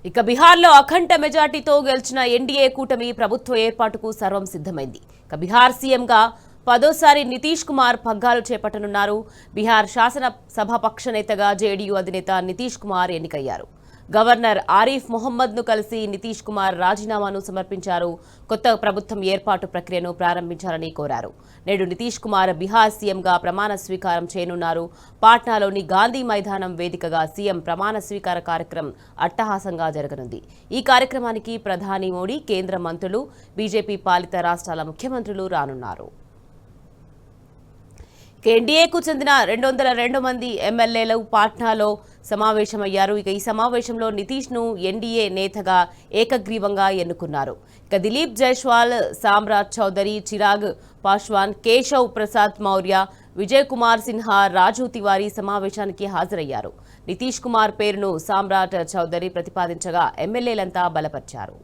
ఇక బీహార్లో అఖండ మెజార్టీతో గెలిచిన ఎన్డీఏ కూటమి ప్రభుత్వ ఏర్పాటుకు సర్వం సిద్ధమైంది. ఇక బీహార్ సీఎంగా 10వ నితీష్ కుమార్ పగ్గాలు చేపట్టనున్నారు. బీహార్ శాసన సభాపక్ష నేతగా జేడీయూ అధినేత నితీష్ కుమార్ ఎన్నికయ్యారు. గవర్నర్ ఆరిఫ్ మొహమ్మద్ను కలిసి నితీష్ కుమార్ రాజీనామాను సమర్పించారు. కొత్త ప్రభుత్వం ఏర్పాటు ప్రక్రియను ప్రారంభించాలని కోరారు. నేడు నితీష్ కుమార్ బీహార్ సీఎంగా ప్రమాణ స్వీకారం చేయనున్నారు. పాట్నాలోని గాంధీ మైదానం వేదికగా సీఎం ప్రమాణ స్వీకార కార్యక్రమం అట్టహాసంగా జరగనుంది. ఈ కార్యక్రమానికి ప్రధాని మోడీ, కేంద్ర మంత్రులు, బీజేపీ పాలిత రాష్ట్రాల ముఖ్యమంత్రులు రానున్నారు. ఎన్డీఏకు చెందిన 202 మంది ఎమ్మెల్యేలు పాట్నాలో సమావేశమయ్యారు. ఇక ఈ సమావేశంలో నితీష్ను ఎన్డీఏ నేతగా ఏకగ్రీవంగా ఎన్నుకున్నారు. ఇక దిలీప్ జైస్వాల్, సామ్రాట్ చౌదరి, చిరాగ్ పాస్వాన్, కేశవ్ ప్రసాద్ మౌర్య, విజయ్ కుమార్ సిన్హా, రాజు తివారీ సమావేశానికి హాజరయ్యారు. నితీష్ కుమార్ పేరును సామ్రాట్ చౌదరి ప్రతిపాదించగా ఎమ్మెల్యేలంతా బలపర్చారు.